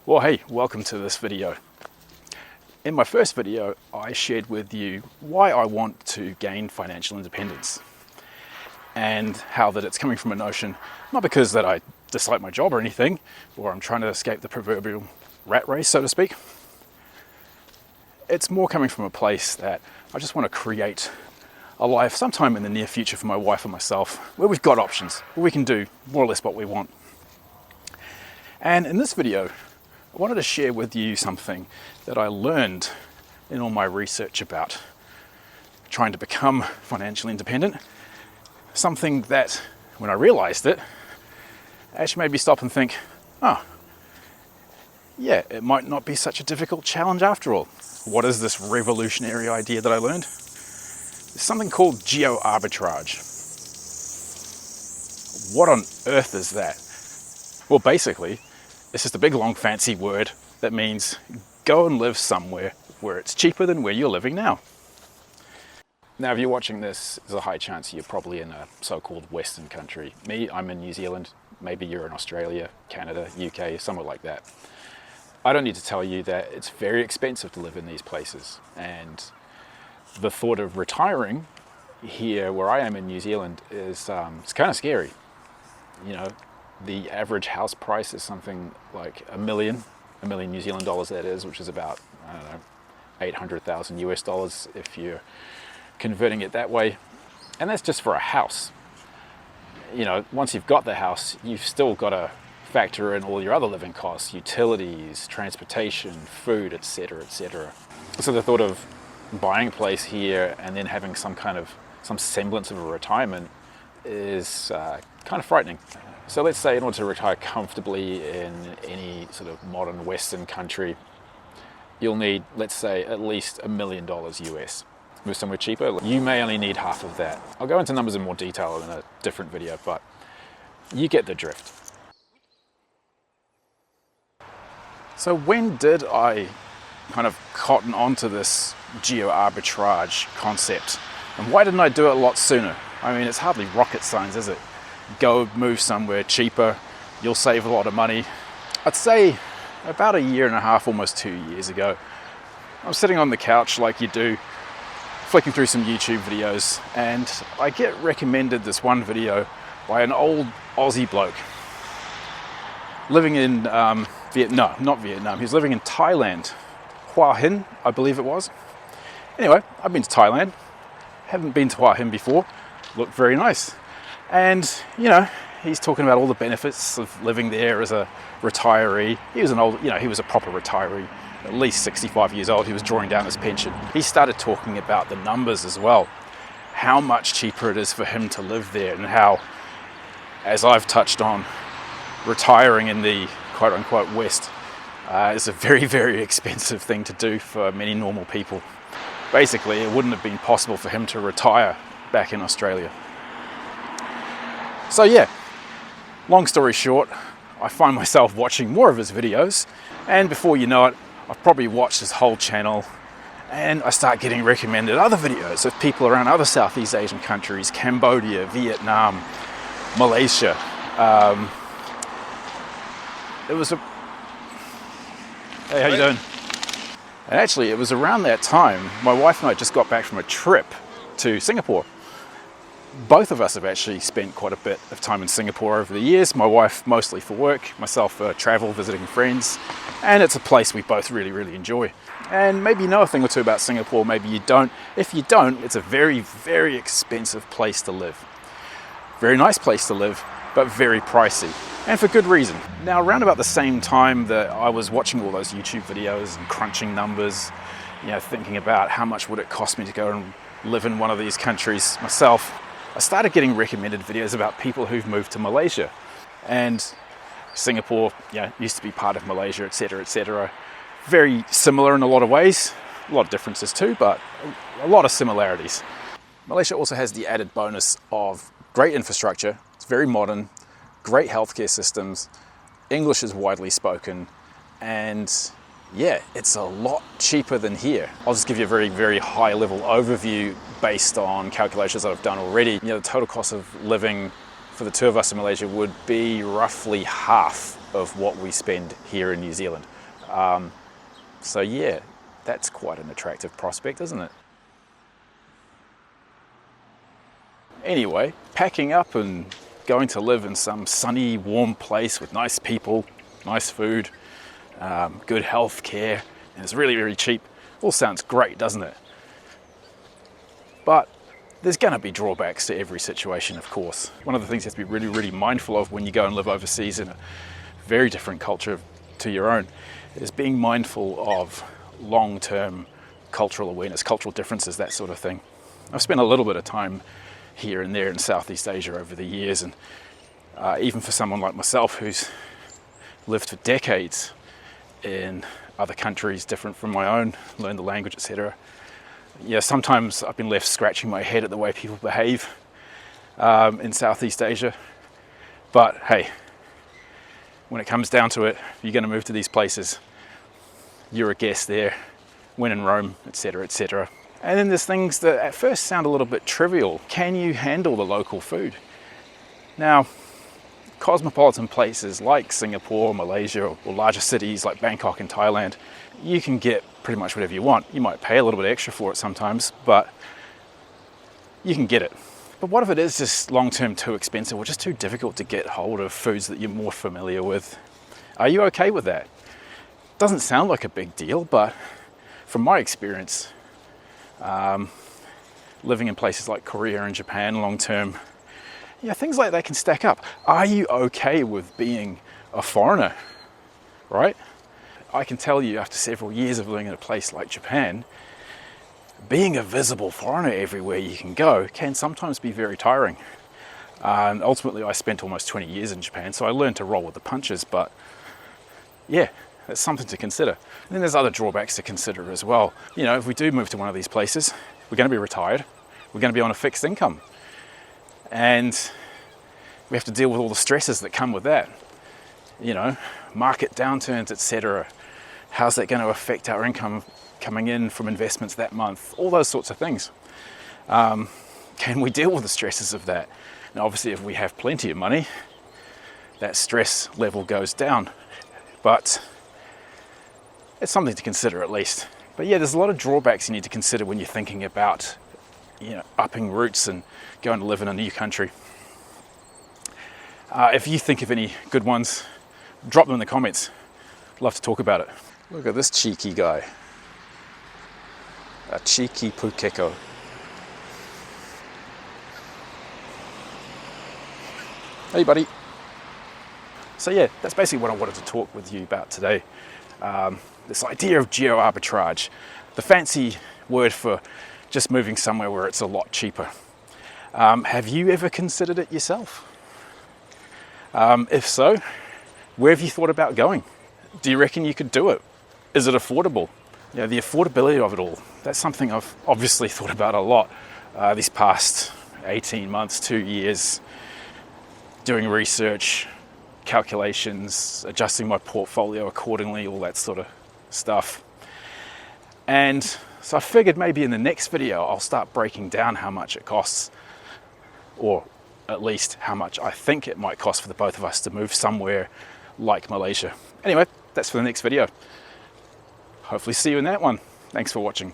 Well, hey, welcome to this video. In my first video, I shared with you why I want to gain financial independence and how that it's coming from a notion, not because that I dislike my job or anything, or I'm trying to escape the proverbial rat race, so to speak. It's more coming from a place that I just want to create a life sometime in the near future for my wife and myself, where we've got options, where we can do more or less what we want. And in this video, I wanted to share with you something that I learned in all my research about trying to become financially independent. Something that, when I realized it, actually made me stop and think, oh, yeah, it might not be such a difficult challenge after all. What is this revolutionary idea that I learned? There's something called geo-arbitrage. What on earth is that? Well, basically, it's just a big long fancy word that means go and live somewhere where it's cheaper than where you're living now. Now, if you're watching this, there's a high chance you're probably in a so-called Western country. Me, I'm in New Zealand. Maybe you're in Australia, Canada, UK, somewhere like that. I don't need to tell you that it's very expensive to live in these places. And the thought of retiring here where I am in New Zealand is it's kind of scary. You know, the average house price is something like a million New Zealand dollars, that is, which is about, I don't know, 800,000 US dollars if you're converting it that way. And that's just for a house. You know, once you've got the house, you've still got to factor in all your other living costs, utilities, transportation, food, etc., etc. So the thought of buying a place here and then having some semblance of a retirement is kind of frightening. So let's say in order to retire comfortably in any sort of modern Western country, you'll need, let's say, at least $1 million US. Move somewhere cheaper, you may only need half of that. I'll go into numbers in more detail in a different video, but you get the drift. So when did I kind of cotton onto this geo-arbitrage concept? And why didn't I do it a lot sooner? I mean, it's hardly rocket science, is it? Go move somewhere cheaper, you'll save a lot of money. I'd say about a year and a half, almost 2 years ago, I was sitting on the couch like you do, flicking through some YouTube videos, and I get recommended this one video by an old Aussie bloke living in Vietnam, not Vietnam, he was living in Thailand, Hua Hin, I believe it was. Anyway, I've been to Thailand, haven't been to Hua Hin before, looked very nice. And, you know, he's talking about all the benefits of living there as a retiree. He was he was a proper retiree, at least 65 years old. He was drawing down his pension. He started talking about the numbers as well, how much cheaper it is for him to live there, and how, as I've touched on, retiring in the quote-unquote West is a very, very expensive thing to do for many normal people. Basically, it wouldn't have been possible for him to retire back in Australia. So yeah, long story short, I find myself watching more of his videos, and before you know it, I've probably watched his whole channel, and I start getting recommended other videos of people around other Southeast Asian countries, Cambodia, Vietnam, Malaysia. Hey, how you doing? And actually, it was around that time, my wife and I just got back from a trip to Singapore. Both of us have actually spent quite a bit of time in Singapore over the years. My wife mostly for work, myself for travel, visiting friends, and it's a place we both really, really enjoy. And maybe you know a thing or two about Singapore, maybe you don't. If you don't, it's a very, very expensive place to live. Very nice place to live, but very pricey, and for good reason. Now, around about the same time that I was watching all those YouTube videos and crunching numbers, you know, thinking about how much would it cost me to go and live in one of these countries myself, I started getting recommended videos about people who've moved to Malaysia. And Singapore, you know, used to be part of Malaysia, etc., etc. Very similar in a lot of ways, a lot of differences too, but a lot of similarities. Malaysia also has the added bonus of great infrastructure. It's very modern, great healthcare systems, English is widely spoken, and yeah, it's a lot cheaper than here. I'll just give you a very, very high level overview based on calculations that I've done already. You know, the total cost of living for the two of us in Malaysia would be roughly half of what we spend here in New Zealand. So yeah, that's quite an attractive prospect, isn't it? Anyway, packing up and going to live in some sunny, warm place with nice people, nice food, good health care, and it's really, really cheap. All sounds great, doesn't it? But there's going to be drawbacks to every situation, of course. One of the things you have to be really, really mindful of when you go and live overseas in a very different culture to your own is being mindful of long-term cultural awareness, cultural differences, that sort of thing. I've spent a little bit of time here and there in Southeast Asia over the years, and even for someone like myself who's lived for decades in other countries different from my own, learned the language, etc. Yeah, sometimes I've been left scratching my head at the way people behave in Southeast Asia. But hey, when it comes down to it, you're going to move to these places, you're a guest there, when in Rome, etc., etc. And then there's things that at first sound a little bit trivial. Can you handle the local food? Now, cosmopolitan places like Singapore, Malaysia, or larger cities like Bangkok and Thailand, you can get pretty much whatever you want. You might pay a little bit extra for it sometimes, but you can get it. But what if it is just long-term too expensive or just too difficult to get hold of foods that you're more familiar with? Are you okay with that? Doesn't sound like a big deal, but from my experience, living in places like Korea and Japan long-term, yeah, things like that can stack up. Are you okay with being a foreigner, right? I can tell you after several years of living in a place like Japan, being a visible foreigner everywhere you can go can sometimes be very tiring. Ultimately, I spent almost 20 years in Japan, so I learned to roll with the punches, but yeah, that's something to consider. And then there's other drawbacks to consider as well. You know, if we do move to one of these places, we're going to be retired, we're going to be on a fixed income, and we have to deal with all the stresses that come with that. You know, market downturns, etc. How's that going to affect our income coming in from investments that month? All those sorts of things. Can we deal with the stresses of that? Now, obviously, if we have plenty of money, that stress level goes down. But it's something to consider at least. But yeah, there's a lot of drawbacks you need to consider when you're thinking about, you know, upping roots and going to live in a new country. If you think of any good ones, drop them in the comments. I'd love to talk about it. Look at this cheeky guy. A cheeky pukeko. Hey buddy. So yeah, that's basically what I wanted to talk with you about today. This idea of geo-arbitrage, the fancy word for just moving somewhere where it's a lot cheaper. Have you ever considered it yourself? If so, where have you thought about going? Do you reckon you could do it? Is it affordable? You know, the affordability of it all, that's something I've obviously thought about a lot these past 18 months, 2 years, doing research, calculations, adjusting my portfolio accordingly, all that sort of stuff. And so I figured maybe in the next video I'll start breaking down how much it costs, or at least how much I think it might cost for the both of us to move somewhere like Malaysia. Anyway, that's for the next video. Hopefully see you in that one. Thanks for watching.